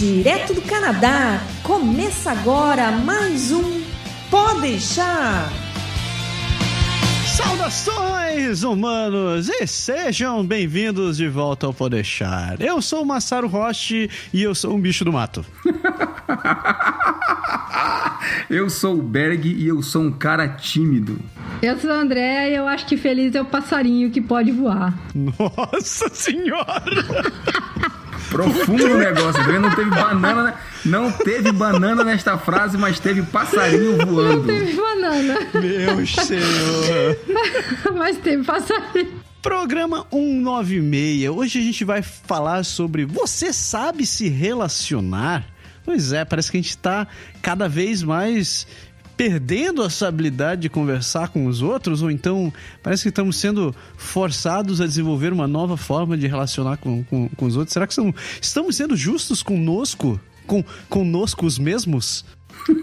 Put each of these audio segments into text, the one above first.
Direto do Canadá, começa agora mais um Pode Deixar. Saudações, humanos, e sejam bem-vindos de volta ao Pode Deixar. Eu sou o Massaro Roche e eu sou um bicho do mato. Eu sou o Berg e eu sou um cara tímido. Eu sou o André e eu acho que feliz é o passarinho que pode voar. Nossa senhora! Profundo o negócio, tá vendo? Não teve banana nesta frase, mas teve passarinho voando. Não teve banana. Meu senhor! Mas teve passarinho. Programa 196. Hoje a gente vai falar sobre você sabe se relacionar? Pois é, parece que a gente tá cada vez mais perdendo essa habilidade de conversar com os outros, ou então parece que estamos sendo forçados a desenvolver uma nova forma de relacionar com os outros. Será que estamos sendo justos conosco? Conosco os mesmos? O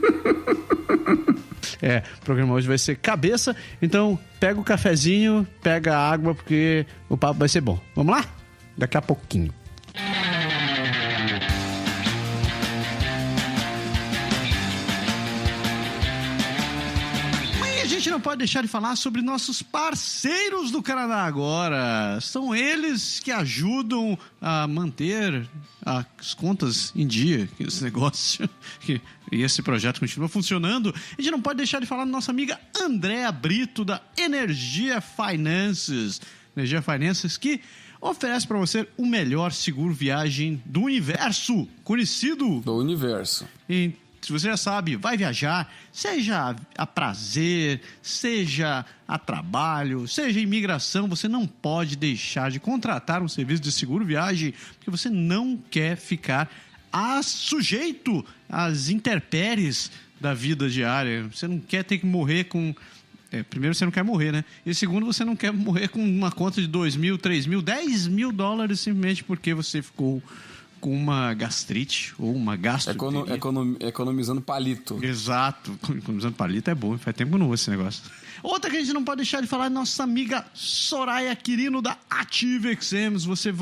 programa hoje vai ser cabeça, então pega o cafezinho, pega a água, porque o papo vai ser bom. Vamos lá? Daqui a pouquinho. A gente não pode deixar de falar sobre nossos parceiros do Canadá agora. São eles que ajudam a manter as contas em dia, esse negócio, e esse projeto continua funcionando. A gente não pode deixar de falar da nossa amiga Andréa Brito, da Energia Finances. Energia Finances que oferece para você o melhor seguro viagem do universo, conhecido do universo. Se você já sabe, vai viajar, seja a prazer, seja a trabalho, seja a imigração, você não pode deixar de contratar um serviço de seguro viagem, porque você não quer ficar sujeito às intempéries da vida diária. Você não quer ter que morrer com... primeiro, você não quer morrer, né? E segundo, você não quer morrer com uma conta de $2,000, $3,000, $10,000 simplesmente porque você ficou com uma gastrite ou uma gastroenterite. Economizando palito. Exato. Economizando palito é bom. Faz tempo que eu não uso esse negócio. Outra que a gente não pode deixar de falar é nossa amiga Soraya Quirino, da Active Exams. Você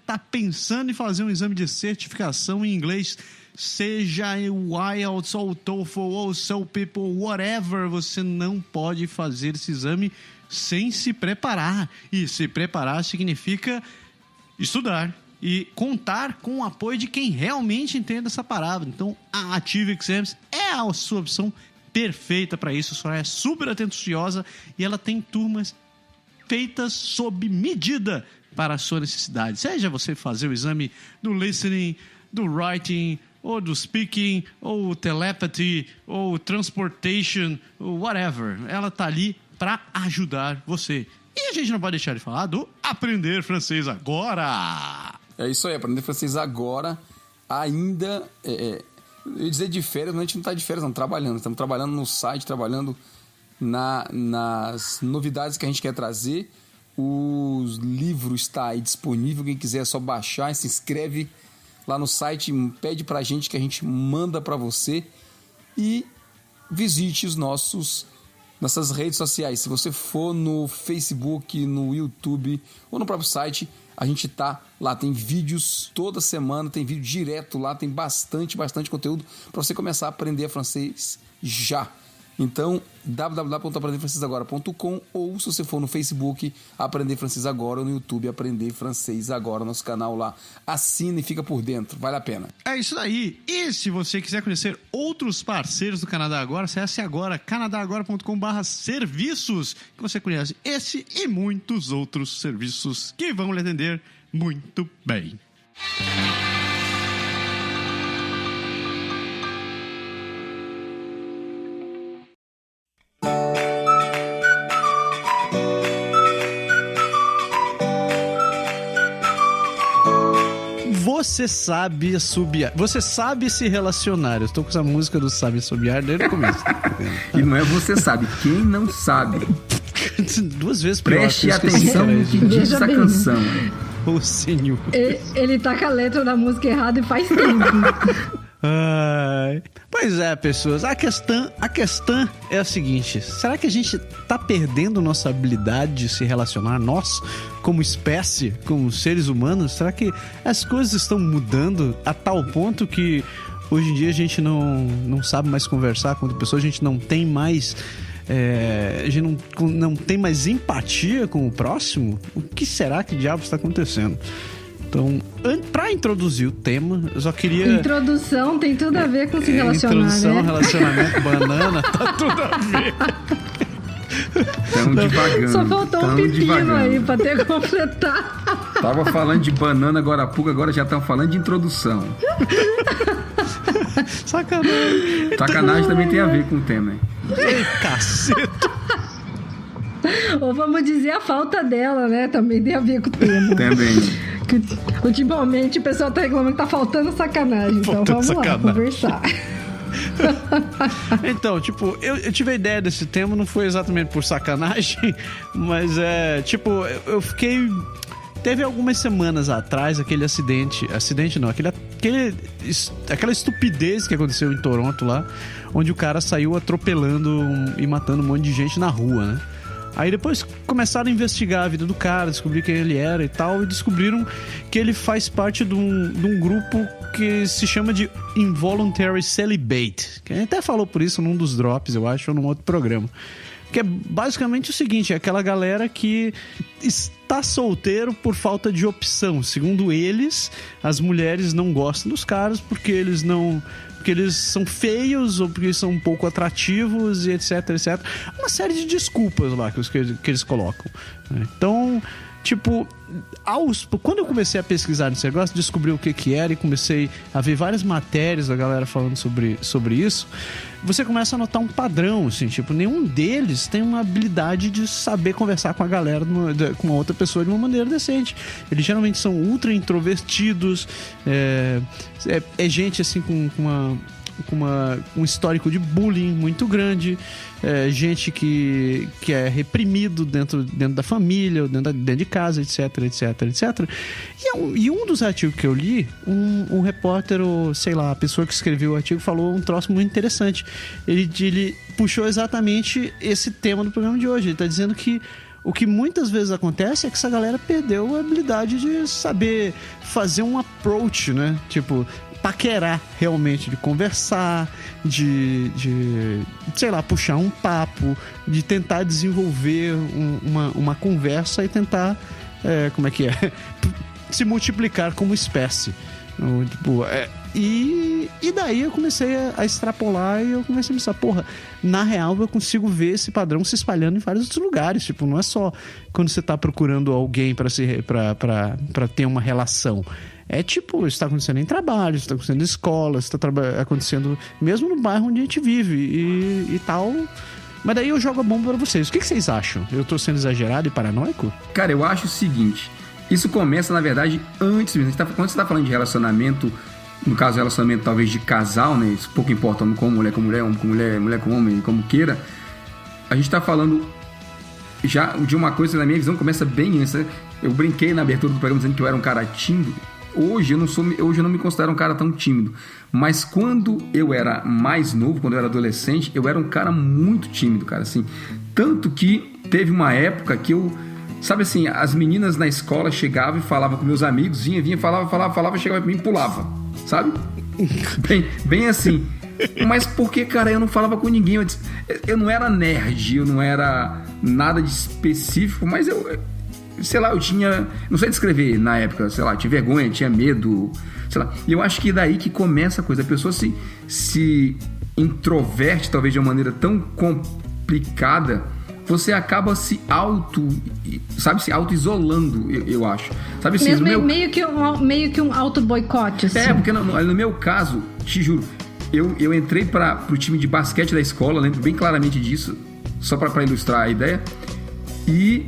tá pensando em fazer um exame de certificação em inglês, seja o IELTS ou o TOEFL ou o SEL People, whatever, você não pode fazer esse exame sem se preparar. E se preparar significa estudar e contar com o apoio de quem realmente entende essa palavra. Então, a Active Exams é a sua opção perfeita para isso. A Soraya é super atenciosa e ela tem turmas feitas sob medida para a sua necessidade. Seja você fazer o exame do listening, do writing, ou do speaking, ou telepathy, ou transportation, ou whatever. Ela tá ali para ajudar você. E a gente não pode deixar de falar do Aprender Francês Agora. É isso aí, aprender francês agora, ainda, eu ia dizer de férias, mas a gente não tá de férias, não, trabalhando. Estamos trabalhando no site, trabalhando nas novidades que a gente quer trazer. O livro está aí disponível, quem quiser é só baixar, se inscreve lá no site, pede pra gente que a gente manda pra você e visite nossas redes sociais. Se você for no Facebook, no YouTube ou no próprio site, a gente tá lá, tem vídeos toda semana, tem vídeo direto lá, tem bastante conteúdo para você começar a aprender francês já. Então, www.aprenderfrancesagora.com, ou se você for no Facebook, Aprender Francês Agora, ou no YouTube, Aprender Francês Agora, nosso canal lá. Assina e fica por dentro, vale a pena. É isso daí. E se você quiser conhecer outros parceiros do Canadá Agora, acesse agora canadagora.com/serviços, que você conhece esse e muitos outros serviços que vão lhe atender muito bem. Você sabe assobiar. Você sabe se relacionar. Eu estou com essa música do Sabe Assobiar desde o começo. E não é você sabe, quem não sabe. Duas vezes pior. Preste atenção no que diz essa canção. Ô, senhor. Ele tá com a letra da música errada e faz tempo. Pois é, pessoas, a questão é a seguinte: será que a gente tá perdendo nossa habilidade de se relacionar, nós, como espécie, como seres humanos? Será que as coisas estão mudando a tal ponto que hoje em dia a gente não sabe mais conversar com outra pessoa, a gente não tem mais a gente não tem mais empatia com o próximo? O que será que diabos está acontecendo? Então, pra introduzir o tema, eu só queria... Introdução tem tudo a ver com se relacionar, introdução, né? relacionamento, banana, tá tudo a ver. Tão devagando. Só faltou um pepino aí pra ter que completar. Tava falando de banana agora há pouco, agora já estão falando de introdução. Sacanagem. Sacanagem também tem a ver com o tema, hein? Ei, caceta. Ou vamos dizer a falta dela, né? Também tem a ver com o tema. Também. Ultimamente o pessoal tá reclamando que tá faltando sacanagem. Então vamos lá conversar. Então, tipo, eu tive a ideia desse tema, não foi exatamente por sacanagem, mas tipo, eu fiquei... Teve algumas semanas atrás aquele acidente não, aquela estupidez que aconteceu em Toronto lá, onde o cara saiu atropelando e matando um monte de gente na rua, né? Aí depois começaram a investigar a vida do cara, descobrir quem ele era e tal, e descobriram que ele faz parte de um grupo que se chama de Involuntary Celibate, que a gente até falou por isso num dos drops, eu acho, ou num outro programa. Que é basicamente o seguinte, é aquela galera que está solteiro por falta de opção. Segundo eles, as mulheres não gostam dos caras porque eles são feios ou porque são um pouco atrativos e etc, etc. Uma série de desculpas lá que eles colocam. Então, tipo, quando eu comecei a pesquisar nesse negócio, descobri o que era e comecei a ver várias matérias da galera falando sobre isso, você começa a notar um padrão, assim, tipo, nenhum deles tem uma habilidade de saber conversar com a galera, com uma outra pessoa de uma maneira decente. Eles geralmente são ultra introvertidos, é gente, assim, com um histórico de bullying muito grande, gente que é reprimido dentro da família, dentro de casa, etc, etc, etc. E um dos artigos que eu li, um repórter, ou sei lá, a pessoa que escreveu o artigo falou um troço muito interessante. Ele puxou exatamente esse tema do programa de hoje. Ele está dizendo que o que muitas vezes acontece é que essa galera perdeu a habilidade de saber fazer um approach, né? Tipo, paquerar realmente, de conversar, de sei lá, puxar um papo, de tentar desenvolver uma conversa e tentar, se multiplicar como espécie. Tipo, e daí eu comecei a extrapolar e eu comecei a pensar, porra, na real eu consigo ver esse padrão se espalhando em vários outros lugares. Tipo, não é só quando você tá procurando alguém pra ter uma relação. É tipo, isso tá acontecendo em trabalho, isso tá acontecendo em escola, isso tá acontecendo mesmo no bairro onde a gente vive e tal. Mas daí eu jogo a bomba pra vocês. O que vocês acham? Eu tô sendo exagerado e paranoico? Cara, eu acho o seguinte, isso começa, na verdade, antes mesmo. Quando você tá falando de relacionamento, no caso, relacionamento talvez de casal, né? Isso pouco importa, como mulher com mulher, homem com mulher, mulher com homem, como queira. A gente tá falando já de uma coisa, na minha visão, começa bem antes, né? Eu brinquei na abertura do programa dizendo que eu era um cara tímido. Hoje eu não me considero um cara tão tímido, mas quando eu era mais novo, quando eu era adolescente, eu era um cara muito tímido, cara, assim, tanto que teve uma época que eu, sabe assim, as meninas na escola chegavam e falavam com meus amigos, vinha, falava, chegava pra mim e pulava, sabe? Bem assim. Mas porque, cara, eu não falava com ninguém, eu não era nerd, eu não era nada de específico, mas sei lá, eu tinha... Não sei descrever na época, sei lá, tinha vergonha, tinha medo, sei lá. E eu acho que é daí que começa a coisa. A pessoa se introverte, talvez, de uma maneira tão complicada, você acaba se auto-isolando, eu acho. Sabe assim, meio que um auto-boicote, assim. Porque no meu caso, te juro, eu entrei pro time de basquete da escola, lembro bem claramente disso, só pra ilustrar a ideia. E...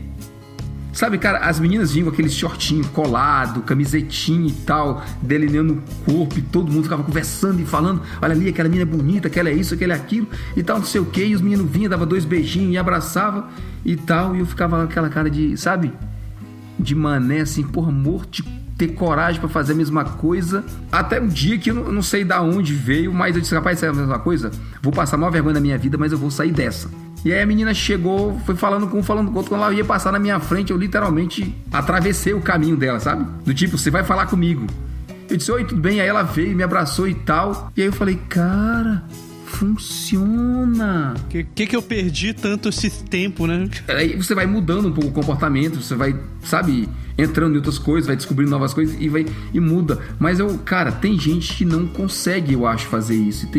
sabe, cara, as meninas vinham com aquele shortinho colado, camisetinha e tal, delineando o corpo, e todo mundo ficava conversando e falando, olha ali, aquela menina é bonita, aquela é isso, aquela é aquilo, e tal, não sei o que, e os meninos vinham, davam 2 beijinhos e abraçavam e tal, e eu ficava com aquela cara de, sabe, de mané, assim, porra, morto de ter coragem pra fazer a mesma coisa. Até um dia que eu não sei da onde veio, mas eu disse, rapaz, isso é a mesma coisa? Vou passar a maior vergonha da minha vida, mas eu vou sair dessa. E aí a menina chegou, foi falando com o outro, quando ela ia passar na minha frente, eu literalmente atravessei o caminho dela, sabe? Do tipo, você vai falar comigo. Eu disse, oi, tudo bem? Aí ela veio, me abraçou e tal. E aí eu falei, cara, funciona. Que eu perdi tanto esse tempo, né? Aí você vai mudando um pouco o comportamento, você vai, sabe, entrando em outras coisas, vai descobrindo novas coisas e muda. Mas cara, tem gente que não consegue, eu acho, fazer isso.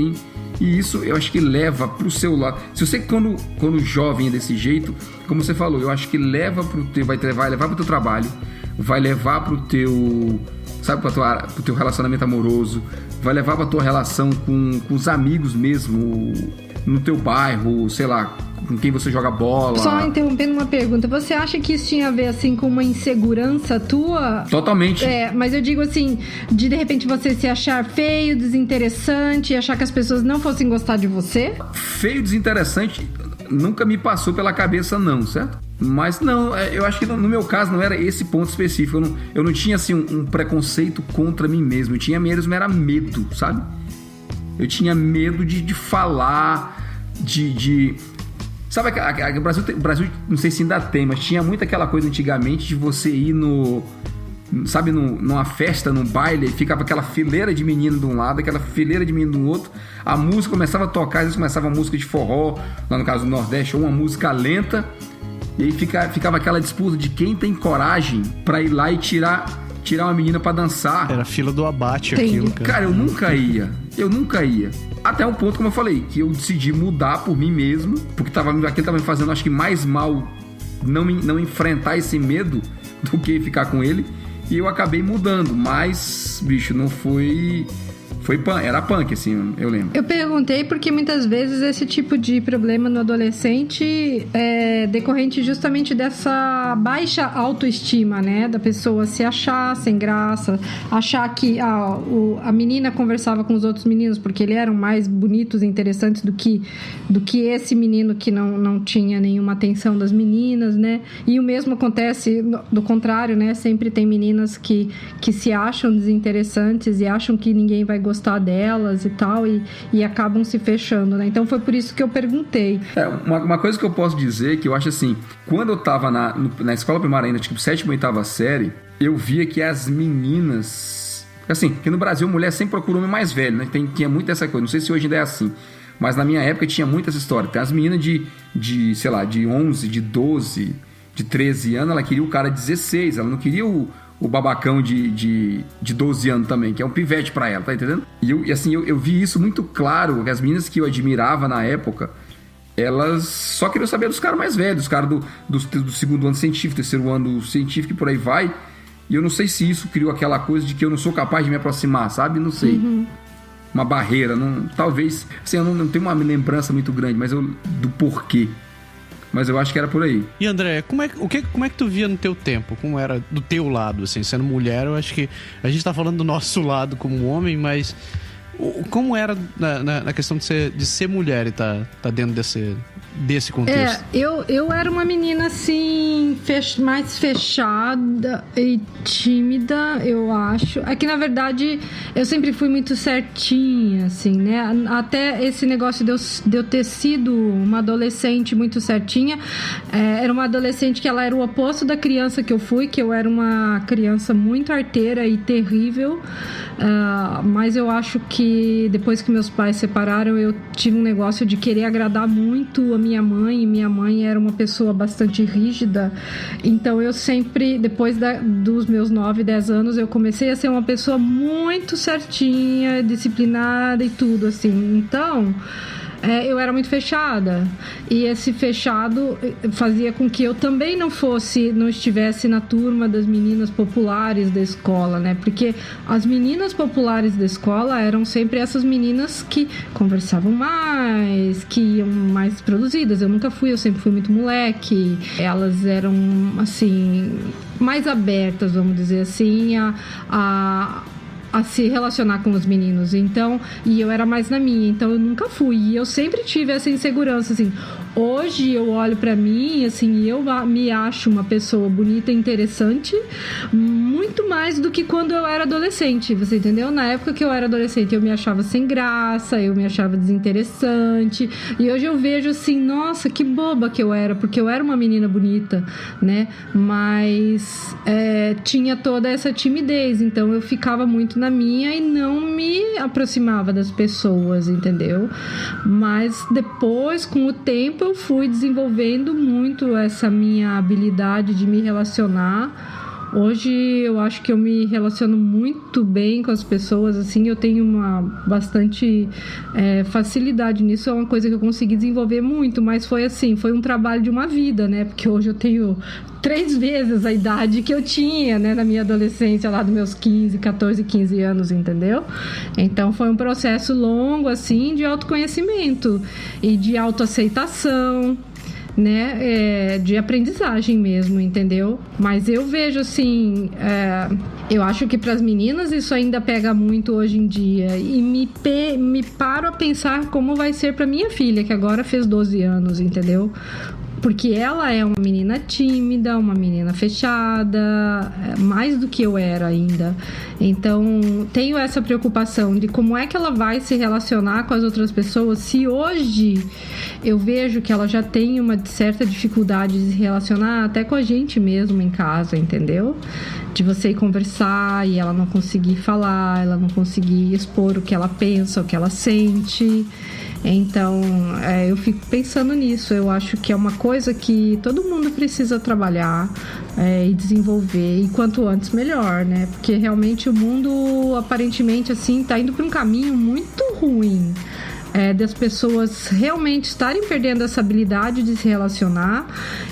E isso eu acho que leva pro seu lado. Se você, quando jovem é desse jeito, como você falou, eu acho que leva pro teu, vai levar pro teu trabalho, vai levar pro teu, sabe, pro teu relacionamento amoroso, vai levar pra tua relação com os amigos mesmo, no teu bairro, sei lá, com quem você joga bola. Só interrompendo uma pergunta, você acha que isso tinha a ver, assim, com uma insegurança tua? Totalmente. Mas eu digo assim, de repente você se achar feio, desinteressante, achar que as pessoas não fossem gostar de você? Feio, desinteressante, nunca me passou pela cabeça não, certo? Mas não, eu acho que no meu caso não era esse ponto específico. Eu não tinha, assim, um preconceito contra mim mesmo. Eu tinha mesmo, era medo, sabe? Eu tinha medo de falar, Sabe, o Brasil, não sei se ainda tem, mas tinha muito aquela coisa antigamente de você ir numa festa, num baile, e ficava aquela fileira de menino de um lado, aquela fileira de menino do outro, a música começava a tocar, às vezes começava uma música de forró, lá no caso do Nordeste, ou uma música lenta, e aí ficava aquela disputa de quem tem coragem pra ir lá e tirar uma menina pra dançar. Era a fila do abate aquilo, cara. Cara, eu nunca ia. Até um ponto, como eu falei, que eu decidi mudar por mim mesmo, porque aquilo tava me fazendo, acho que mais mal não enfrentar esse medo do que ficar com ele. E eu acabei mudando, mas, bicho, não foi punk, era punk, assim, eu lembro. Eu perguntei porque muitas vezes esse tipo de problema no adolescente é decorrente justamente dessa baixa autoestima, né? Da pessoa se achar sem graça, achar que a menina conversava com os outros meninos porque eles eram mais bonitos e interessantes do que esse menino que não tinha nenhuma atenção das meninas, né? E o mesmo acontece do contrário, né? Sempre tem meninas que se acham desinteressantes e acham que ninguém vai gostar delas e tal, e acabam se fechando, né? Então foi por isso que eu perguntei. Uma coisa que eu posso dizer, que eu acho assim, quando eu tava na escola primária ainda, tipo 7ª ou 8ª série, eu via que as meninas, assim, que no Brasil mulher sempre procura homem mais velho, né? Tinha muito essa coisa, não sei se hoje ainda é assim, mas na minha época tinha muito essa história. Tem as meninas sei lá, de 11, de 12, de 13 anos, ela queria o cara de 16, ela não queria o babacão de 12 anos também, que é um pivete pra ela, tá entendendo? E assim, eu vi isso muito claro, que as meninas que eu admirava na época, elas só queriam saber dos caras mais velhos, dos caras do 2º ano científico, 3º ano científico e por aí vai. E eu não sei se isso criou aquela coisa de que eu não sou capaz de me aproximar, sabe? Não sei. Uma barreira, talvez, assim, eu não tenho uma lembrança muito grande, mas do porquê. Mas eu acho que era por aí. E André, como é que tu via no teu tempo? Como era do teu lado, assim, sendo mulher? Eu acho que a gente tá falando do nosso lado como homem, mas como era na questão de ser mulher e tá dentro desse contexto? Eu era uma menina, assim, mais fechada e tímida, eu acho. É que, na verdade, eu sempre fui muito certinha, assim, né? Até esse negócio de eu ter sido uma adolescente muito certinha. Era uma adolescente que ela era o oposto da criança que eu fui, que eu era uma criança muito arteira e terrível. Mas eu acho que depois que meus pais se separaram, eu tive um negócio de querer agradar muito a minha mãe, e minha mãe era uma pessoa bastante rígida, então eu sempre, depois dos meus 9, 10 anos, eu comecei a ser uma pessoa muito certinha, disciplinada e tudo, assim, então eu era muito fechada, e esse fechado fazia com que eu também não estivesse na turma das meninas populares da escola, né? Porque as meninas populares da escola eram sempre essas meninas que conversavam mais, que iam mais produzidas. Eu nunca fui, eu sempre fui muito moleque. Elas eram, assim, mais abertas, vamos dizer assim, a se relacionar com os meninos, então, e eu era mais na minha, então eu nunca fui, e eu sempre tive essa insegurança, assim, Hoje eu olho pra mim, assim, eu me acho uma pessoa bonita e interessante, muito mais do que quando eu era adolescente, você entendeu? Na época que eu era adolescente, eu me achava sem graça, eu me achava desinteressante, e hoje eu vejo assim, nossa, que boba que eu era, porque eu era uma menina bonita, né? Mas tinha toda essa timidez, então eu ficava muito na minha e não me aproximava das pessoas, entendeu? Mas depois, com o tempo, eu fui desenvolvendo muito essa minha habilidade de me relacionar. Hoje eu acho que eu me relaciono muito bem com as pessoas, assim, eu tenho bastante facilidade nisso, é uma coisa que eu consegui desenvolver muito, mas foi um trabalho de uma vida, né? Porque hoje eu tenho 3 vezes a idade que eu tinha, né, na minha adolescência, lá dos meus 14, 15 anos, entendeu? Então foi um processo longo, assim, de autoconhecimento e de autoaceitação, né, de aprendizagem mesmo, entendeu? Mas eu vejo assim, eu acho que para as meninas isso ainda pega muito hoje em dia, e me paro a pensar como vai ser para minha filha, que agora fez 12 anos, entendeu? Porque ela é uma menina tímida, uma menina fechada, mais do que eu era ainda. Então, tenho essa preocupação de como é que ela vai se relacionar com as outras pessoas, se hoje eu vejo que ela já tem uma certa dificuldade de se relacionar até com a gente mesmo em casa, entendeu? De você ir conversar e ela não conseguir falar, ela não conseguir expor o que ela pensa, o que ela sente. Então, eu fico pensando nisso. Eu acho que é uma coisa que todo mundo precisa trabalhar e desenvolver. E quanto antes, melhor, né? Porque realmente o mundo, aparentemente, assim, tá indo para um caminho muito ruim. Das pessoas realmente estarem perdendo essa habilidade de se relacionar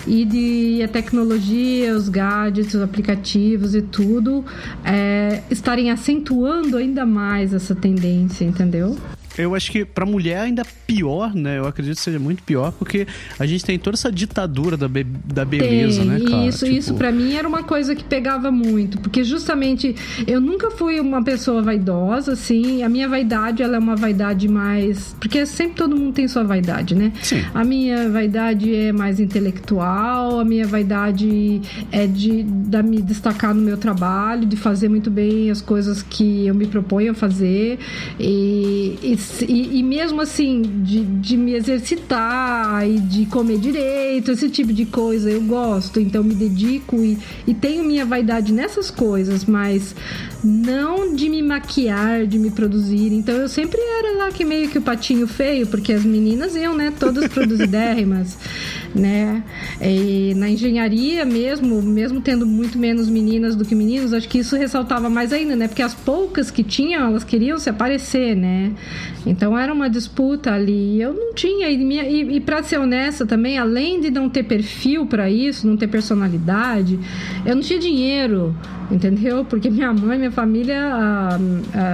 e a tecnologia, os gadgets, os aplicativos e tudo estarem acentuando ainda mais essa tendência, entendeu? Eu acho que pra mulher ainda pior, né? Eu acredito que seja muito pior, porque a gente tem toda essa ditadura da beleza, né, cara? Isso pra mim era uma coisa que pegava muito, porque justamente eu nunca fui uma pessoa vaidosa, assim, a minha vaidade, ela é uma vaidade mais... Porque sempre todo mundo tem sua vaidade, né? Sim. A minha vaidade é mais intelectual, a minha vaidade é de me destacar no meu trabalho, de fazer muito bem as coisas que eu me proponho a fazer, e mesmo assim, de me exercitar e de comer direito, esse tipo de coisa eu gosto, então me dedico e tenho minha vaidade nessas coisas, mas não de me maquiar, de me produzir. Então eu sempre era lá que meio que o patinho feio, porque as meninas iam, né, todas produzidérrimas, né? E na engenharia mesmo tendo muito menos meninas do que meninos, acho que isso ressaltava mais ainda, né? Porque as poucas que tinham, elas queriam se aparecer, né? Então era uma disputa ali. Eu não tinha, e pra ser honesta também, além de não ter perfil pra isso, não ter personalidade, eu não tinha dinheiro, entendeu? Porque minha mãe, minha família,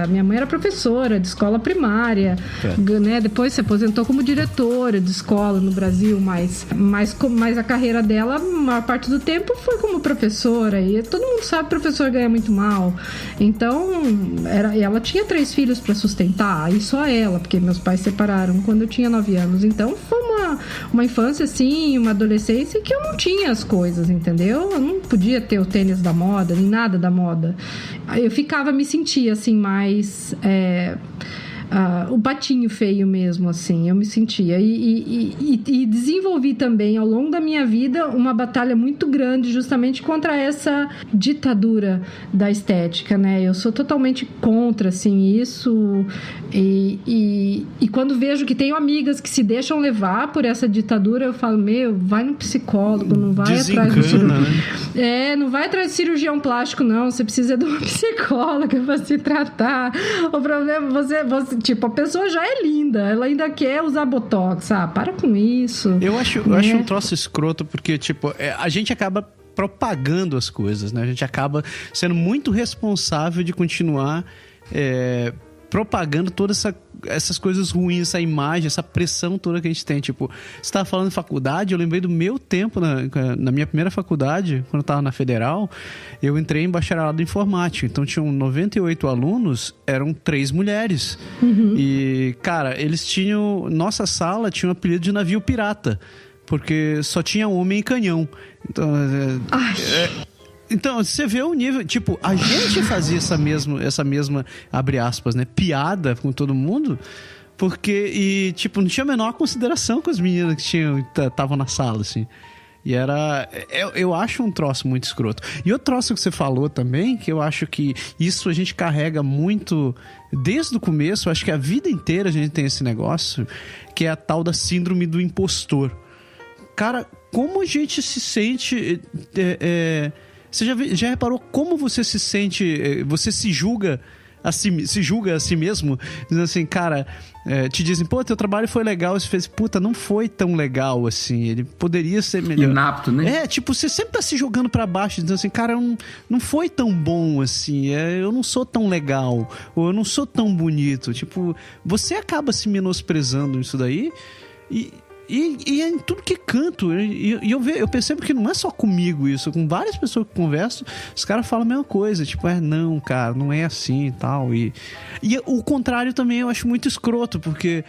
minha mãe era professora de escola primária, né? Depois se aposentou como diretora de escola no Brasil, mas a carreira dela, a maior parte do tempo foi como professora, e todo mundo sabe que professor ganha muito mal. Então ela tinha 3 filhos para sustentar, e só ela, porque meus pais se separaram quando eu tinha 9 anos. Então foi uma infância assim, uma adolescência que eu não tinha as coisas, entendeu? Eu não podia ter o tênis da moda, nem nada da moda. Eu me sentia assim mais o patinho feio mesmo, assim, eu me sentia. E desenvolvi também, ao longo da minha vida, uma batalha muito grande justamente contra essa ditadura da estética, né? Eu sou totalmente contra, assim, isso. E quando vejo que tenho amigas que se deixam levar por essa ditadura, eu falo, vai no psicólogo, não vai atrás do cirurgião. Né? Não vai atrás de cirurgião plástico, não. Você precisa de uma psicóloga para se tratar. O problema, você tipo, a pessoa já é linda, ela ainda quer usar botox, para com isso. Eu acho um troço escroto, porque, tipo, a gente acaba propagando as coisas, né? A gente acaba sendo muito responsável de continuar propagando toda essas coisas ruins, essa imagem, essa pressão toda que a gente tem. Tipo, você tava falando de faculdade, eu lembrei do meu tempo na minha primeira faculdade, quando eu tava na Federal, eu entrei em bacharelado em informática. Então tinham 98 alunos, eram 3 mulheres. E, cara, eles tinham... Nossa sala tinha um apelido de navio pirata, porque só tinha homem e canhão. Então... Então, você vê o nível... Tipo, a gente fazia essa mesma, abre aspas, né? Piada com todo mundo. Porque... E, tipo, não tinha a menor consideração com as meninas que estavam na sala, assim. E era... Eu acho um troço muito escroto. E outro troço que você falou também, que eu acho que isso a gente carrega muito... Desde o começo, eu acho que a vida inteira a gente tem esse negócio, que é a tal da síndrome do impostor. Cara, como a gente se sente... Você já reparou como você se sente, você se julga a si mesmo, dizendo assim, cara, te dizem, pô, teu trabalho foi legal, você fez, puta, não foi tão legal assim, ele poderia ser melhor. Inapto, né? Tipo, você sempre tá se jogando pra baixo, dizendo assim, cara, não foi tão bom assim, eu não sou tão legal, ou eu não sou tão bonito, tipo, você acaba se menosprezando nisso daí, e é em tudo que canto. E eu percebo que não é só comigo isso. Com várias pessoas que converso, os caras falam a mesma coisa. Tipo, não, cara, não é assim e tal. E o contrário também eu acho muito escroto, porque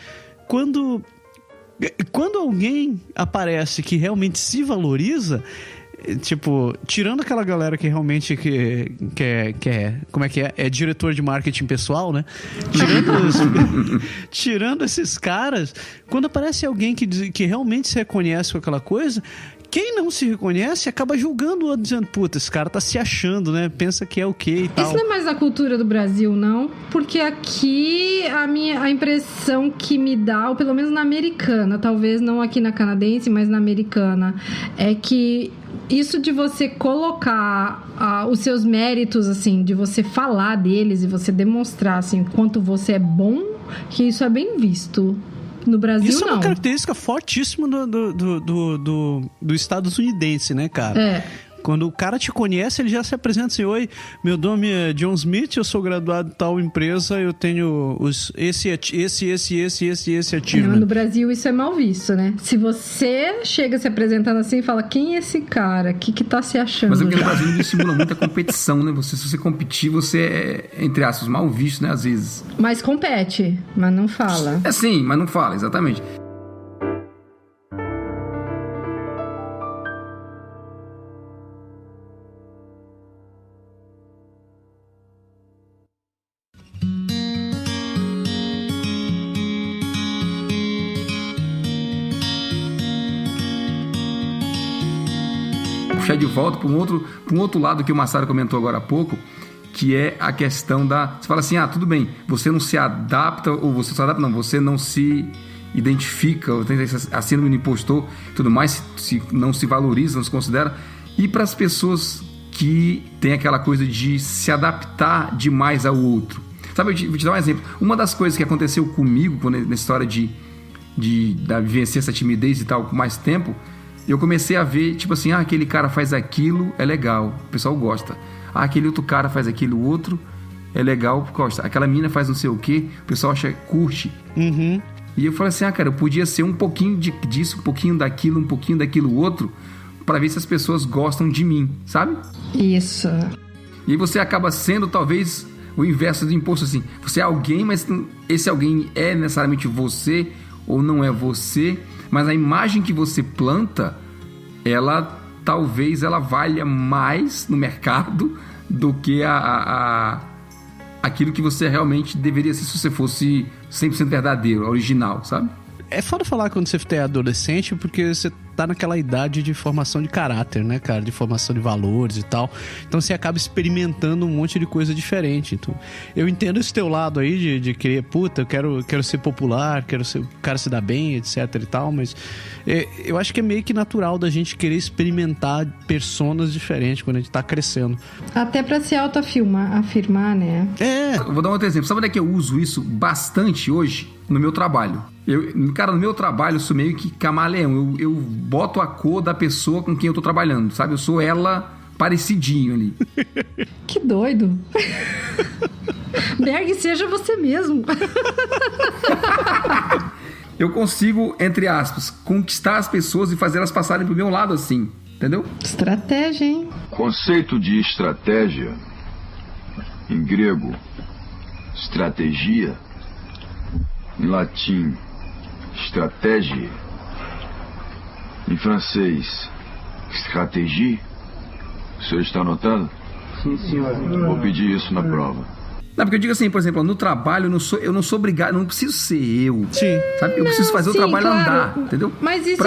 quando alguém aparece que realmente se valoriza... Tipo, tirando aquela galera que realmente como é que é? É diretor de marketing pessoal, né? Tirando esses caras, quando aparece alguém que realmente se reconhece com aquela coisa, quem não se reconhece acaba julgando o outro, dizendo, puta, esse cara tá se achando, né? Pensa que é o quê e tal. Isso não é mais da cultura do Brasil, não? Porque aqui a impressão que me dá, ou pelo menos na americana, talvez não aqui na canadense, mas na americana, é que isso de você colocar os seus méritos, assim, de você falar deles e você demonstrar, assim, quanto você é bom, que isso é bem visto. No Brasil, isso não. É uma característica fortíssima do estadunidense, né, cara? Quando o cara te conhece, ele já se apresenta assim, oi, meu nome é John Smith, eu sou graduado em tal empresa, eu tenho esse achievement. No Brasil isso é mal visto, né? Se você chega se apresentando assim e fala, quem é esse cara? O que tá se achando? Mas é porque no Brasil não estimula muita competição, né? Se você competir, você é, entre aspas, mal visto, né? Às vezes. Mas compete, mas não fala. Sim, mas não fala, exatamente. Puxar de volta para um outro lado que o Massaro comentou agora há pouco, que é a questão da... Você fala assim, tudo bem, você não se adapta, ou você se adapta, não, você não se identifica, ou tem a síndrome do impostor, tudo mais, não se valoriza, não se considera. E para as pessoas que têm aquela coisa de se adaptar demais ao outro. Sabe, vou te dar um exemplo. Uma das coisas que aconteceu comigo nessa história de vencer essa timidez e tal, com mais tempo, eu comecei a ver, tipo assim, aquele cara faz aquilo, é legal, o pessoal gosta. Aquele outro cara faz aquilo, outro, é legal, gosta. Aquela mina faz não sei o que, o pessoal curte. Uhum. E eu falei assim, cara, eu podia ser um pouquinho disso, um pouquinho daquilo outro, para ver se as pessoas gostam de mim, sabe? Isso. E aí você acaba sendo, talvez, o inverso do imposto, assim. Você é alguém, mas esse alguém é necessariamente você ou não é você, mas a imagem que você planta, talvez ela valha mais no mercado do que aquilo que você realmente deveria ser se você fosse 100% verdadeiro, original, sabe? É foda falar quando você é adolescente, porque você tá naquela idade de formação de caráter, né, cara? De formação de valores e tal. Então você acaba experimentando um monte de coisa diferente. Então, eu entendo esse teu lado aí de querer, puta, eu quero ser popular, quero ser o cara se dar bem, etc e tal, mas eu acho que é meio que natural da gente querer experimentar personas diferentes quando a gente tá crescendo. Até pra se afirmar, né? Eu vou dar um outro exemplo. Sabe onde é que eu uso isso bastante hoje? No meu trabalho. No meu trabalho eu sou meio que camaleão. Eu boto a cor da pessoa com quem eu tô trabalhando, sabe? Eu sou ela parecidinho ali. Que doido. Berg, seja você mesmo. Eu consigo, entre aspas, conquistar as pessoas e fazer elas passarem pro meu lado assim, entendeu? Estratégia, hein? Conceito de estratégia, em grego, estratégia, em latim, stratégie, em francês, stratégie. O senhor está anotando? Sim, senhor. Vou pedir isso na prova. Não, porque eu digo assim, por exemplo, no trabalho eu não sou obrigado, não preciso ser eu. Sim. Sabe? Eu preciso fazer o trabalho andar, entendeu? Mas isso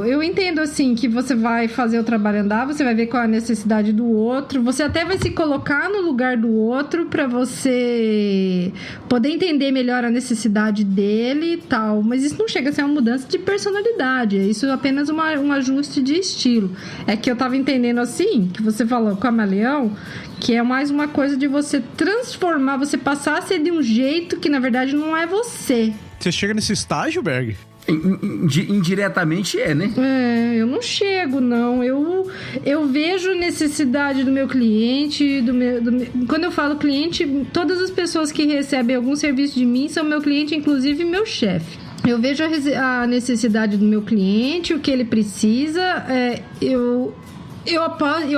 eu entendo assim, que você vai fazer o trabalho andar, você vai ver qual é a necessidade do outro, você até vai se colocar no lugar do outro pra você poder entender melhor a necessidade dele e tal, mas isso não chega a ser uma mudança de personalidade, isso é apenas um ajuste de estilo. É que eu tava entendendo assim, que você falou camaleão, que é mais uma coisa de você transformar, você passar a ser de um jeito que na verdade não é você. Você chega nesse estágio, Berg? Indiretamente né? Eu não chego, não. Eu vejo necessidade do meu cliente, quando eu falo cliente, todas as pessoas que recebem algum serviço de mim são meu cliente, inclusive meu chefe. Eu vejo a necessidade do meu cliente, o que ele precisa, eu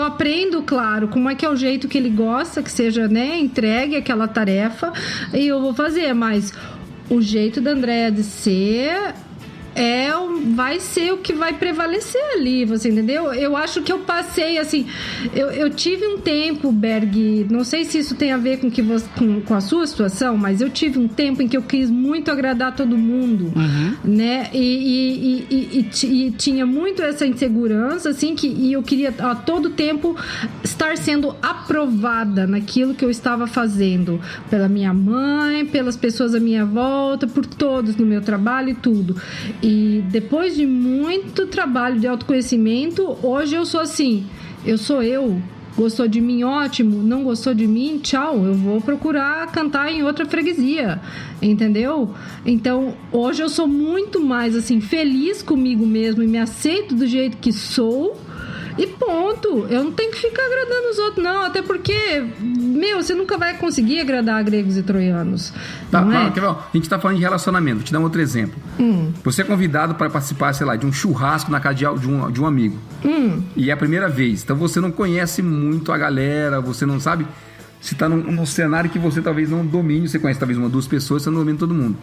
aprendo, claro, como é que é o jeito que ele gosta, que seja, né, entregue aquela tarefa, e eu vou fazer, mas o jeito da Andréa de ser vai ser o que vai prevalecer ali, você entendeu? Eu acho que eu passei, assim, eu tive um tempo, Berg, não sei se isso tem a ver com a sua situação, mas eu tive um tempo em que eu quis muito agradar todo mundo, né? E tinha muito essa insegurança, assim, e eu queria a todo tempo estar sendo aprovada naquilo que eu estava fazendo, pela minha mãe, pelas pessoas à minha volta, por todos no meu trabalho e tudo. E depois de muito trabalho de autoconhecimento, hoje eu sou assim, eu sou eu. Gostou de mim, ótimo. Não gostou de mim, tchau. Eu vou procurar cantar em outra freguesia, entendeu? Então, hoje eu sou muito mais, assim, feliz comigo mesmo e me aceito do jeito que sou. E ponto. Eu não tenho que ficar agradando os outros, não. Até porque, você nunca vai conseguir agradar gregos e troianos. Tá, não é? A gente tá falando de relacionamento. Vou te dar um outro exemplo. Você é convidado para participar, sei lá, de um churrasco na casa de um amigo. E é a primeira vez. Então você não conhece muito a galera, você não sabe. Você tá num cenário que você talvez não domine, você conhece talvez 1, 2 pessoas, você não domina todo mundo.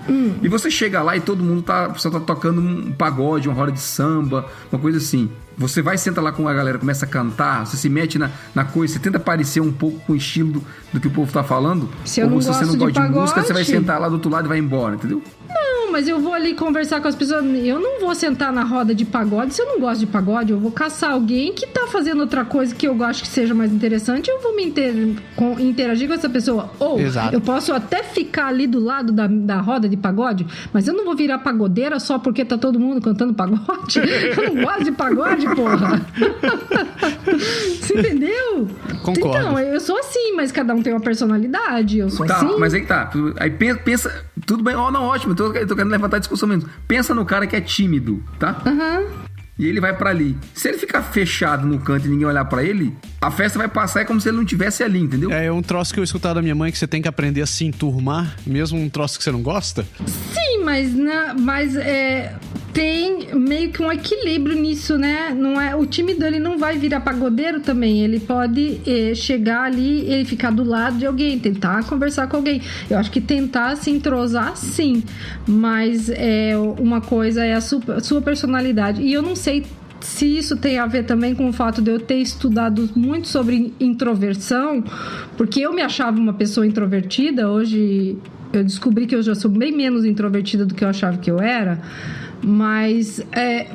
E você chega lá e todo mundo você tá tocando um pagode, uma roda de samba, uma coisa assim. Você vai, senta lá com a galera, começa a cantar, você se mete na coisa, você tenta parecer um pouco com o estilo do que o povo tá falando. Se eu não gosto de música, você vai sentar lá do outro lado e vai embora, entendeu? Não, mas eu vou ali conversar com as pessoas. Eu não vou sentar na roda de pagode se eu não gosto de pagode. Eu vou caçar alguém que tá fazendo outra coisa que eu acho que seja mais interessante. Eu vou me interagir com essa pessoa. Ou eu posso até ficar ali do lado da roda de pagode, mas eu não vou virar pagodeira só porque tá todo mundo cantando pagode. Eu não gosto de pagode, porra. Você entendeu? Concordo. Então, eu sou assim, mas cada um tem uma personalidade. Eu sou assim. Mas aí que tá. Aí pensa. Tudo bem, não, ótimo. Eu tô querendo levantar a discussão mesmo. Pensa no cara que é tímido, tá? E ele vai pra ali. Se ele ficar fechado no canto e ninguém olhar pra ele, a festa vai passar, é como se ele não estivesse ali, entendeu? É um troço que eu escutava da minha mãe, que você tem que aprender a se enturmar, mesmo um troço que você não gosta. Sim, mas tem meio que um equilíbrio nisso, né? Não é, o tímido, ele não vai virar pagodeiro também. Ele pode chegar ali e ficar do lado de alguém, tentar conversar com alguém. Eu acho que tentar se entrosar, sim. Mas uma coisa é a sua personalidade. E eu não sei se isso tem a ver também com o fato de eu ter estudado muito sobre introversão, porque eu me achava uma pessoa introvertida. Hoje eu descobri que eu já sou bem menos introvertida do que eu achava que eu era. Mas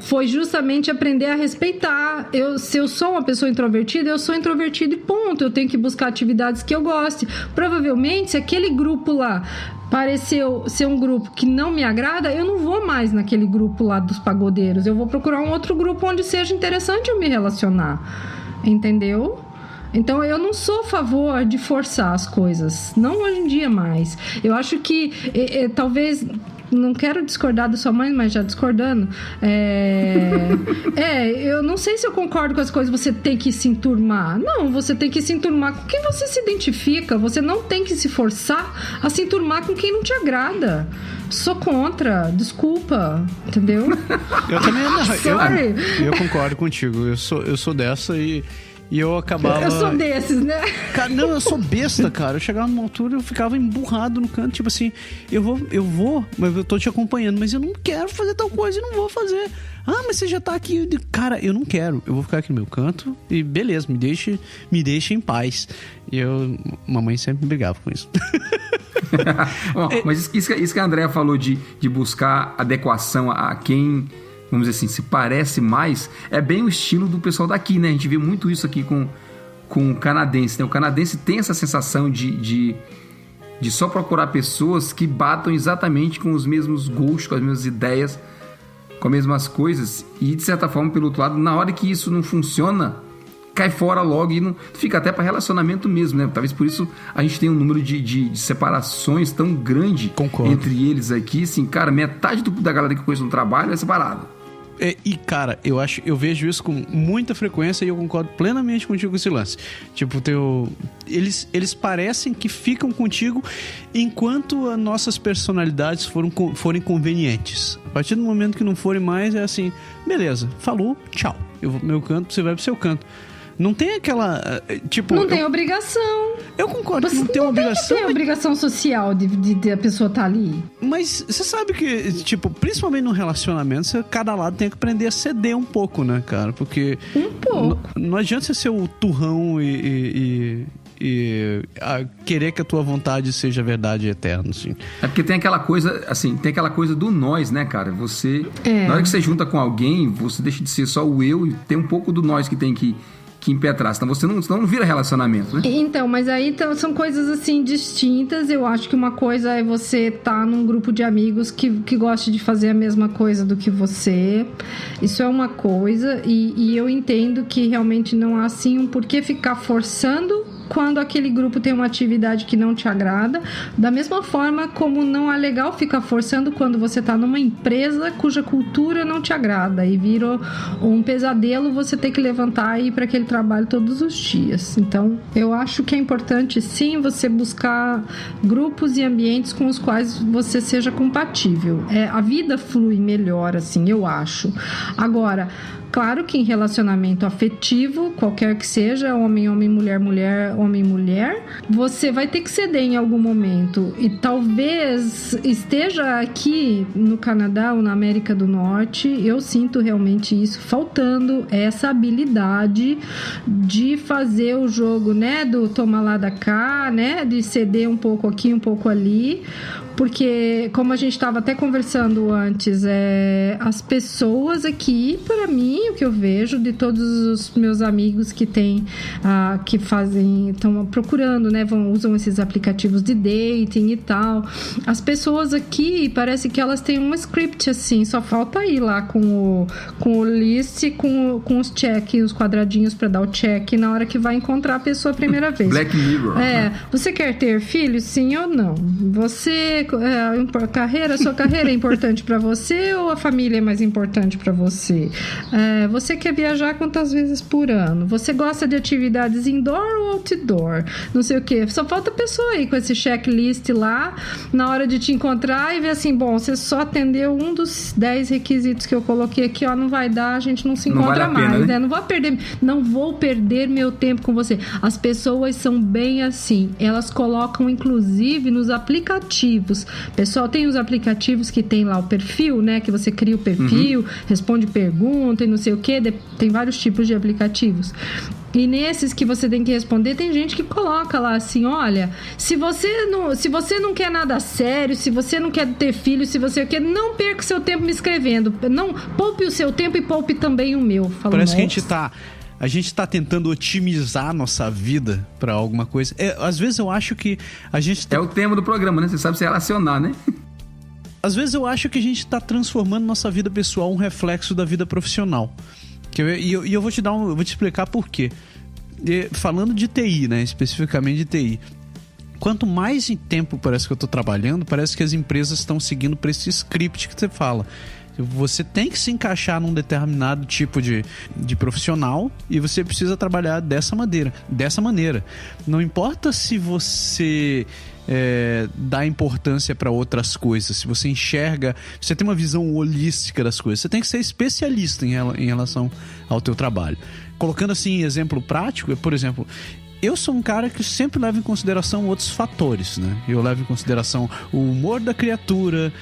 foi justamente aprender a respeitar. Se eu sou uma pessoa introvertida, eu sou introvertida e ponto. Eu tenho que buscar atividades que eu goste. Provavelmente, se aquele grupo lá pareceu ser um grupo que não me agrada, eu não vou mais naquele grupo lá dos pagodeiros. Eu vou procurar um outro grupo onde seja interessante eu me relacionar. Entendeu? Então, eu não sou a favor de forçar as coisas. Não hoje em dia mais. Eu acho que talvez não quero discordar da sua mãe, mas já discordando. Eu não sei se eu concordo com as coisas, você tem que se enturmar. Não, você tem que se enturmar com quem você se identifica. Você não tem que se forçar a se enturmar com quem não te agrada. Sou contra, desculpa, entendeu? Eu também não. Sorry. Eu concordo contigo. Eu sou dessa e eu acabava... Eu sou desses, né? Cara, não, eu sou besta, cara. Eu chegava numa altura, eu ficava emburrado no canto. Tipo assim, eu vou, mas eu tô te acompanhando, mas eu não quero fazer tal coisa e não vou fazer. Ah, mas você já tá aqui. Cara, eu não quero. Eu vou ficar aqui no meu canto e beleza, me deixe em paz. E mamãe sempre me brigava com isso. Mas isso que a Andrea falou de buscar adequação a quem, vamos dizer assim, se parece mais, é bem o estilo do pessoal daqui, né? A gente vê muito isso aqui com o canadense, né? O canadense tem essa sensação de só procurar pessoas que batam exatamente com os mesmos gostos, com as mesmas ideias, com as mesmas coisas. E, de certa forma, pelo outro lado, na hora que isso não funciona, cai fora logo e não fica até para relacionamento mesmo, né? Talvez por isso a gente tenha um número de separações tão grande. Concordo. Entre eles aqui, assim, cara, metade da galera que eu conheço no trabalho é separada. E, cara, eu vejo isso com muita frequência e eu concordo plenamente contigo com esse lance. Tipo, eles parecem que ficam contigo enquanto as nossas personalidades forem convenientes. A partir do momento que não forem mais, é assim, beleza, falou, tchau. Eu vou pro meu canto, você vai pro seu canto. Não tem aquela... Tipo, não tem obrigação. Eu concordo que não tem obrigação. Não tem obrigação social de a pessoa estar ali. Mas você sabe que, tipo, principalmente no relacionamento, cada lado tem que aprender a ceder um pouco, né, cara? Porque... Um pouco. Não adianta você ser o turrão e querer que a tua vontade seja verdade eterna, assim. É porque tem aquela coisa, assim, do nós, né, cara? Você... Na hora que você junta com alguém, você deixa de ser só o eu e tem um pouco do nós que tem que impetrar, senão você não vira relacionamento, né? Então, mas aí são coisas assim distintas. Eu acho que uma coisa é você estar num grupo de amigos que gosta de fazer a mesma coisa do que você. Isso é uma coisa, e eu entendo que realmente não há assim um porquê ficar forçando quando aquele grupo tem uma atividade que não te agrada, da mesma forma como não é legal ficar forçando quando você está numa empresa cuja cultura não te agrada e vira um pesadelo você ter que levantar e ir para aquele trabalho todos os dias. Então, eu acho que é importante sim você buscar grupos e ambientes com os quais você seja compatível. A vida flui melhor, assim, eu acho. Agora, claro que em relacionamento afetivo, qualquer que seja, homem, mulher, homem, você vai ter que ceder em algum momento. E talvez esteja aqui no Canadá ou na América do Norte, eu sinto realmente isso faltando, essa habilidade de fazer o jogo, né, do toma lá da cá, né, de ceder um pouco aqui, um pouco ali. Porque, como a gente estava até conversando antes, as pessoas aqui, para mim, o que eu vejo de todos os meus amigos que têm, que fazem, estão procurando, né, usam esses aplicativos de dating e tal. As pessoas aqui, parece que elas têm um script, assim, só falta ir lá com o list, com os check, os quadradinhos para dar o check na hora que vai encontrar a pessoa a primeira vez. Black Mirror. Você quer ter filhos, sim ou não? Você... sua carreira é importante para você ou a família é mais importante para você? Você quer viajar quantas vezes por ano? Você gosta de atividades indoor ou outdoor? Não sei o que. Só falta a pessoa aí com esse checklist lá na hora de te encontrar e ver assim, bom, você só atendeu um dos 10 requisitos que eu coloquei aqui, ó, não vai dar, a gente não se encontra mais, pena, né? Não vou perder meu tempo com você. As pessoas são bem assim, elas colocam inclusive nos aplicativos. Pessoal, tem os aplicativos que tem lá o perfil, né? Que você cria o perfil, responde pergunta e não sei o que. Tem vários tipos de aplicativos. E nesses que você tem que responder, tem gente que coloca lá assim, olha, se você não quer nada sério, se você não quer ter filho, se você quer, não perca o seu tempo me escrevendo. Não, poupe o seu tempo e poupe também o meu. Parece que a gente tá tentando otimizar a nossa vida pra alguma coisa. Às vezes eu acho que a gente tá... É o tema do programa, né? Você sabe se relacionar, né? Às vezes eu acho que a gente tá transformando nossa vida pessoal um reflexo da vida profissional. E eu vou te explicar por quê. Falando de TI, né? Especificamente de TI. quanto mais em tempo parece que eu tô trabalhando, parece que as empresas estão seguindo para esse script que você fala. Você tem que se encaixar num determinado tipo de profissional e você precisa trabalhar dessa maneira. Não importa se você dá importância para outras coisas, se você enxerga, você tem uma visão holística das coisas, você tem que ser especialista em relação ao teu trabalho. Colocando assim exemplo prático, por exemplo, eu sou um cara que sempre leva em consideração outros fatores, né? Eu levo em consideração o humor da criatura,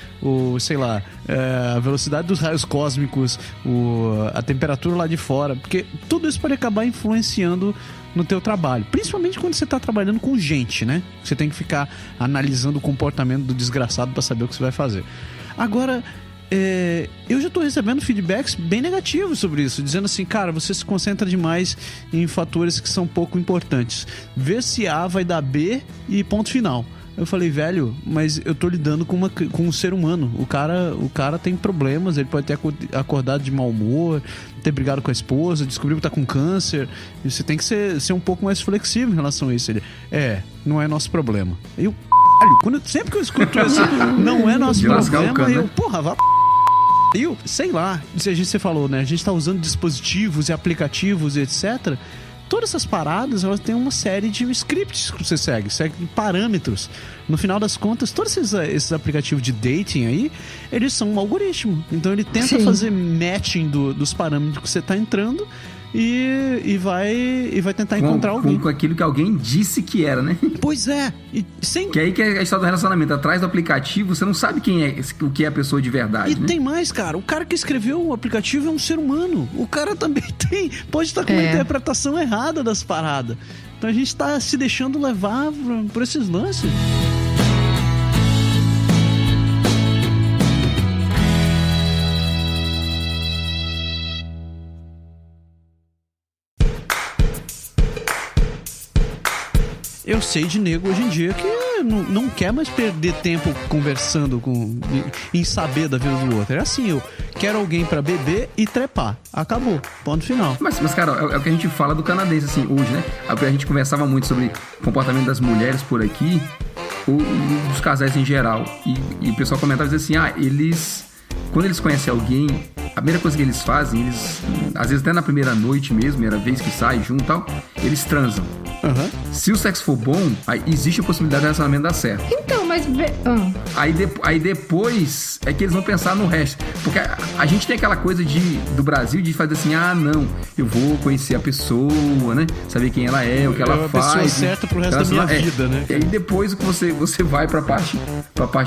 a velocidade dos raios cósmicos, a temperatura lá de fora, porque tudo isso pode acabar influenciando no teu trabalho, principalmente quando você está trabalhando com gente, né? Você tem que ficar analisando o comportamento do desgraçado para saber o que você vai fazer. Agora, eu já estou recebendo feedbacks bem negativos sobre isso, dizendo assim, cara, você se concentra demais em fatores que são pouco importantes. Vê se A vai dar B e ponto final. Eu falei, velho, mas eu tô lidando com um ser humano. O cara tem problemas, ele pode ter acordado de mau humor, ter brigado com a esposa, descobriu que tá com câncer. E você tem que ser um pouco mais flexível em relação a isso. Ele, não é nosso problema. Sempre que eu escuto isso, não é nosso problema, vá. Eu, sei lá, você falou, né? A gente tá usando dispositivos e aplicativos e etc. Todas essas paradas, elas têm uma série de scripts que você segue parâmetros. No final das contas, todos esses aplicativos de dating aí, eles são um algoritmo. Então ele tenta fazer matching dos parâmetros que você tá entrando e vai tentar encontrar alguém. Com aquilo que alguém disse que era, né? Pois é. Que aí que é a história do relacionamento. Atrás do aplicativo, você não sabe o que é a pessoa de verdade, né? Tem mais, cara. O cara que escreveu o aplicativo é um ser humano. O cara também pode estar com uma interpretação errada das paradas. Então a gente tá se deixando levar por esses lances. Eu sei de nego hoje em dia que não quer mais perder tempo conversando em saber da vida do outro. É assim, eu quero alguém pra beber e trepar. Acabou. Ponto final. Mas cara, é o que a gente fala do canadense, assim, hoje, né? A gente conversava muito sobre o comportamento das mulheres por aqui, ou dos casais em geral. E o pessoal comentava e dizia assim, quando eles conhecem alguém, a primeira coisa que eles fazem, às vezes até na primeira noite mesmo, primeira vez que sai junto e tal, eles transam. Uhum. Se o sexo for bom, aí existe a possibilidade do relacionamento dar certo. Então, mas... Aí depois é que eles vão pensar no resto. Porque a gente tem aquela coisa do Brasil de fazer assim, não, eu vou conhecer a pessoa, né? Saber quem ela é, o que ela faz. É a pessoa certa pro resto da minha vida, né? E aí depois que você vai pra parte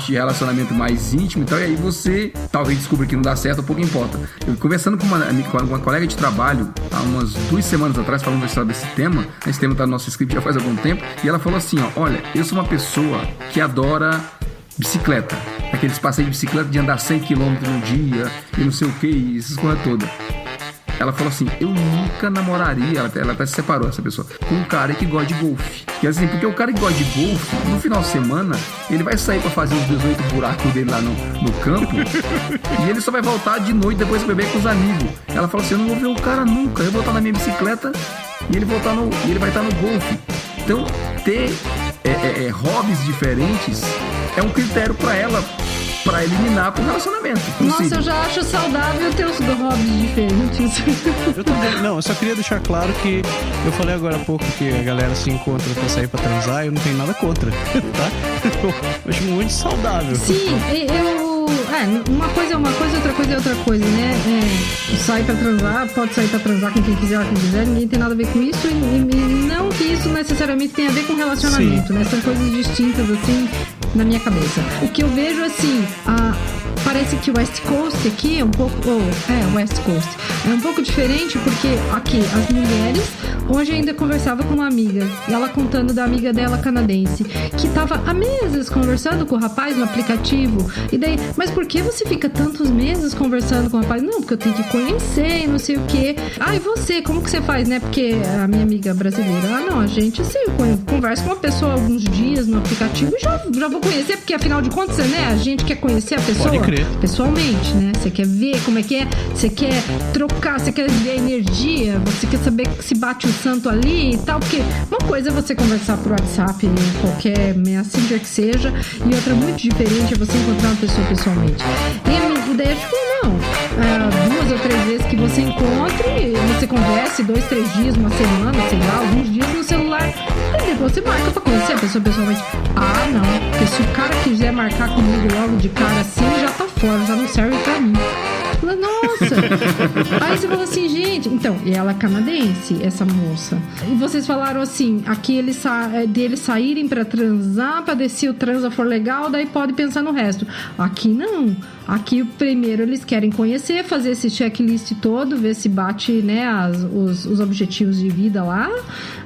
de relacionamento mais íntimo e tal, e aí você talvez descubra que não dá certo, pouco importa. Eu conversando com uma colega de trabalho há umas 2 semanas atrás, falando desse tema, esse tema tá no nosso script já faz algum tempo, e ela falou assim, olha, eu sou uma pessoa que adora bicicleta, aqueles passeios de bicicleta de andar 100 km no dia e não sei o que, essas coisas todas. Ela falou assim, eu nunca namoraria, ela até se separou, essa pessoa, com um cara que gosta de golfe. Que assim, porque o cara que gosta de golfe, no final de semana, ele vai sair pra fazer os 18 buracos dele lá no campo e ele só vai voltar de noite depois pra beber com os amigos. Ela falou assim, eu não vou ver o cara nunca, eu vou estar na minha bicicleta e ele vai estar no golfe. Então, ter hobbies diferentes é um critério pra ela, pra eliminar pro relacionamento. Nossa, eu já acho saudável ter os hobbies diferentes. Eu também. Não, eu só queria deixar claro que eu falei agora há pouco que a galera se encontra pra sair pra transar, eu não tenho nada contra, tá? Eu acho muito saudável. Sim, uma coisa é uma coisa, outra coisa é outra coisa, né? Sair pra transar, pode sair pra transar com quem quiser, quem quiser, ninguém tem nada a ver com isso, e não que isso necessariamente tenha a ver com relacionamento, né? São coisas distintas, assim, na minha cabeça. O que eu vejo, assim, parece que o West Coast aqui é um pouco... West Coast. É um pouco diferente porque aqui, as mulheres... Hoje ainda conversava com uma amiga, e ela contando da amiga dela canadense, que tava há meses conversando com o rapaz no aplicativo. E daí, mas por que você fica tantos meses conversando com o rapaz? Não, porque eu tenho que conhecer e não sei o quê. E você, como que você faz, né? Porque a minha amiga brasileira, não, a gente, assim, eu converso com uma pessoa alguns dias no aplicativo e já vou conhecer, porque afinal de contas, né? A gente quer conhecer a pessoa pessoalmente, né? Você quer ver como é que é, você quer trocar, você quer ver a energia, você quer saber se bate o santo ali e tal, porque uma coisa é você conversar por WhatsApp, qualquer Messenger que seja, e outra muito diferente é você encontrar uma pessoa pessoalmente. E a ideia tipo, não, 2 ou 3 vezes que você encontre, você converse 2, 3 dias, uma semana, sei lá, alguns dias no celular, e depois você marca pra conhecer a pessoa pessoalmente. Ah, não, porque se o cara quiser marcar comigo logo de cara assim, já tá fora, já não serve pra mim. Nossa! Aí você falou assim, gente... Então, e ela é canadense, essa moça. E vocês falaram assim, aqui eles saírem pra transar, pra ver se o transa for legal, daí pode pensar no resto. Aqui não. Aqui, primeiro, eles querem conhecer, fazer esse checklist todo, ver se bate, né, os objetivos de vida lá.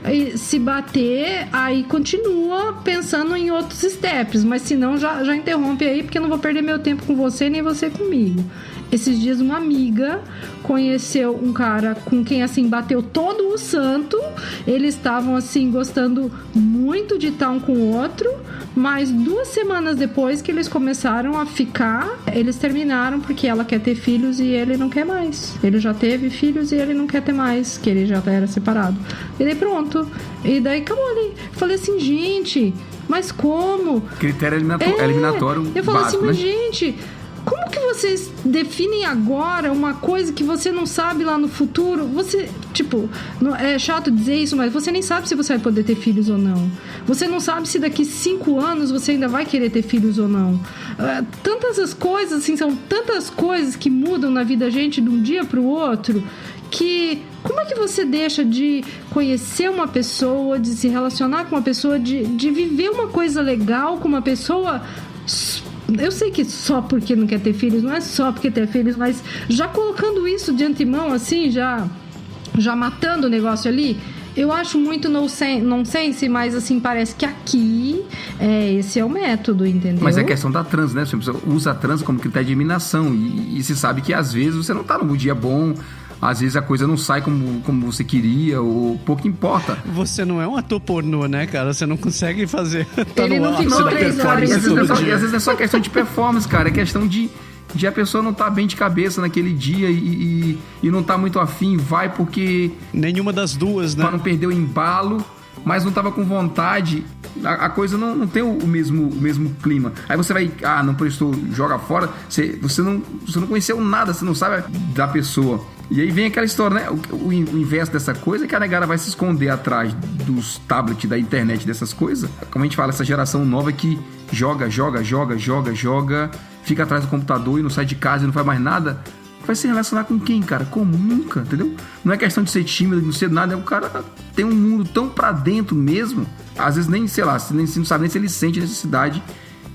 E se bater, aí continua pensando em outros steps. Mas se não, já interrompe aí, porque eu não vou perder meu tempo com você, nem você comigo. Esses dias uma amiga conheceu um cara com quem, assim, bateu todo o santo. Eles estavam, assim, gostando muito de estar um com o outro. Mas 2 semanas depois que eles começaram a ficar, eles terminaram porque ela quer ter filhos e ele não quer mais. Ele já teve filhos e ele não quer ter mais, que ele já era separado. E daí pronto. E daí acabou ali. Falei assim, gente, mas como? Critério eliminatório eu falei básico, assim, mas né? gente... Como que vocês definem agora uma coisa que você não sabe lá no futuro? Você, tipo, é chato dizer isso, mas você nem sabe se você vai poder ter filhos ou não. Você não sabe se daqui 5 anos você ainda vai querer ter filhos ou não. Tantas as coisas, assim, são tantas coisas que mudam na vida da gente de um dia pro outro, que... Como é que você deixa de conhecer uma pessoa, de se relacionar com uma pessoa, de viver uma coisa legal com uma pessoa... Eu sei que só porque não quer ter filhos, não é só porque ter filhos, mas já colocando isso de antemão, assim, já matando o negócio ali, eu acho muito nonsense, mas assim, parece que aqui esse é o método, entendeu? Mas é questão da trans, né? Você usa a trans como critério de eliminação e se sabe que às vezes você não tá num dia bom. Às vezes a coisa não sai como você queria, ou pouco importa. Você não é um ator pornô, né, cara? Você não consegue fazer... Ele não ficou 3 horas. E às vezes não é só questão de performance, cara. É questão de a pessoa não tá bem de cabeça naquele dia e não tá muito afim. Vai porque... Nenhuma das duas, né? Pra não perder o embalo, mas não tava com vontade. A coisa não tem o mesmo clima. Aí você vai... não prestou, joga fora. Você não conheceu nada, você não sabe da pessoa. E aí vem aquela história, né? O inverso dessa coisa é que a negada vai se esconder atrás dos tablets, da internet, dessas coisas. Como a gente fala, essa geração nova que joga, fica atrás do computador e não sai de casa e não faz mais nada. Vai se relacionar com quem, cara? Como? Nunca, entendeu? Não é questão de ser tímido, de não ser nada. O cara tem um mundo tão pra dentro mesmo. Às vezes nem, sei lá, não sabe nem se ele sente necessidade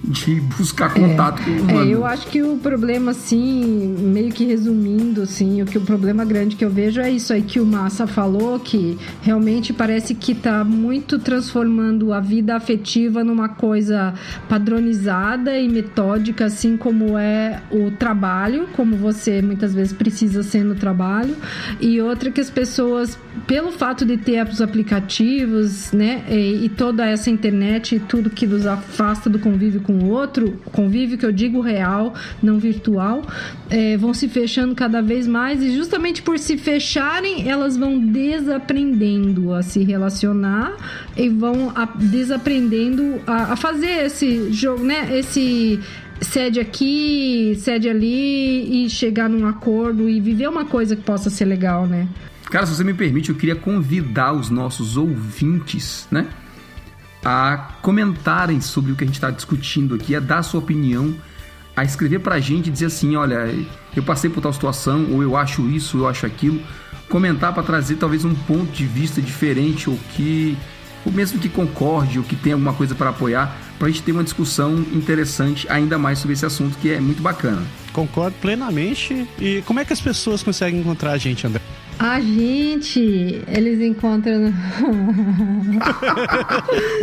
de buscar contato com o humano. Eu acho que o problema, assim, meio que resumindo, assim, o problema grande que eu vejo é isso aí que o Massa falou, que realmente parece que tá muito transformando a vida afetiva numa coisa padronizada e metódica, assim como é o trabalho, como você muitas vezes precisa ser no trabalho, e outra que as pessoas, pelo fato de ter os aplicativos, né, e toda essa internet e tudo que nos afasta do convívio com o outro, convívio que eu digo real, não virtual, vão se fechando cada vez mais, e justamente por se fecharem, elas vão desaprendendo a se relacionar e vão desaprendendo a fazer esse jogo, né, esse cede aqui, cede ali e chegar num acordo e viver uma coisa que possa ser legal, né? Cara, se você me permite, eu queria convidar os nossos ouvintes, né, a comentarem sobre o que a gente está discutindo aqui, a dar a sua opinião, a escrever pra gente e dizer assim, olha, eu passei por tal situação, ou eu acho isso, eu acho aquilo. Comentar para trazer talvez um ponto de vista diferente, ou mesmo que concorde, ou que tenha alguma coisa para apoiar, pra gente ter uma discussão interessante ainda mais sobre esse assunto que é muito bacana. Concordo plenamente. E como é que as pessoas conseguem encontrar a gente, André? A gente, eles encontram...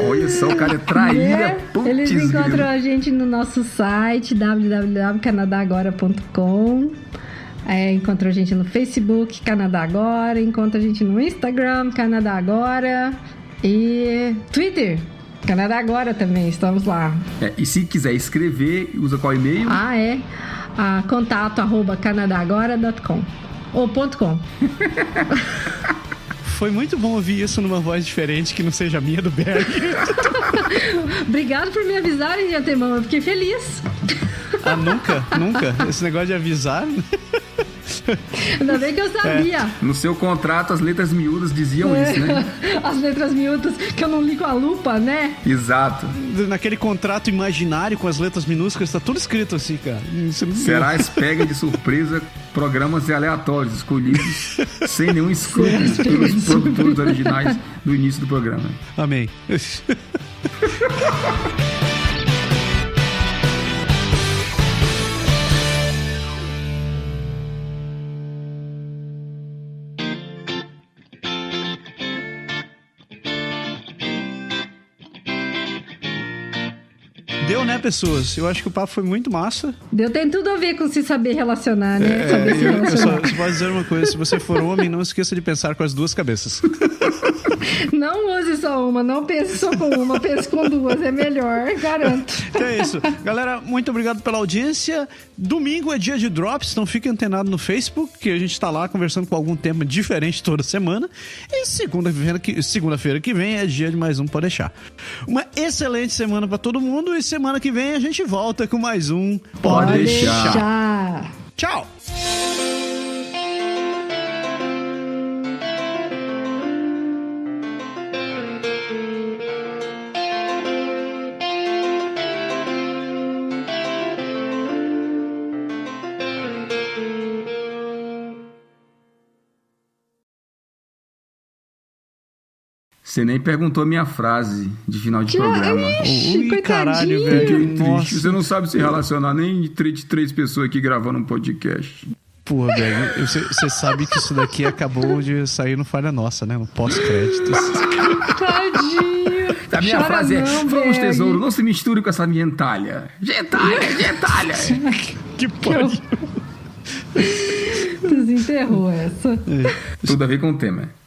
Olha só, o cara é traíra. Eles encontram a gente no nosso site www.canadagora.com. Encontram a gente no Facebook, Canadá Agora. Encontram a gente no Instagram, Canadá Agora. E Twitter, Canadá Agora também, estamos lá. E se quiser escrever, usa qual e-mail? Contato @canadagora.com ou .com. foi muito bom ouvir isso numa voz diferente que não seja a minha do Berg. Obrigado por me avisarem de antemão, eu fiquei feliz. Ah, nunca? Esse negócio de avisar... Ainda bem que eu sabia. No seu contrato, as letras miúdas diziam isso, né? As letras miúdas que eu não li com a lupa, né? Exato. Naquele contrato imaginário com as letras minúsculas, tá tudo escrito assim, cara. Serás pega de surpresa programas aleatórios, escolhidos sem nenhum escrúpulo pelos produtores originais do início do programa. Amém. Deu, né, pessoas? Eu acho que o papo foi muito massa. Tem tudo a ver com se saber relacionar, né? Saber se relacionar. Eu só posso dizer uma coisa. Se você for homem, não esqueça de pensar com as duas cabeças. Não use só uma, não pense só com uma, pense com duas. É melhor, garanto. Que é isso. Galera, muito obrigado pela audiência. Domingo é dia de Drops, então fique antenado no Facebook, que a gente tá lá conversando com algum tema diferente toda semana. E segunda-feira que vem é dia de mais um Pode Deixar. Uma excelente semana pra todo mundo e semana que vem a gente volta com mais um Pode Deixar. Tchau! Você nem perguntou a minha frase de final de programa. Ui, caralho, velho. Fiquei triste. Você não sabe se relacionar nem de três pessoas aqui gravando um podcast. Porra, velho. Você sabe que isso daqui acabou de sair no Falha Nossa, né? No pós-créditos. Tadinho. A minha frase é: vamos, tesouro, não se misture com essa gentalha. Gentalha. Que pariu. Desenterrou essa. Tudo a ver com o tema.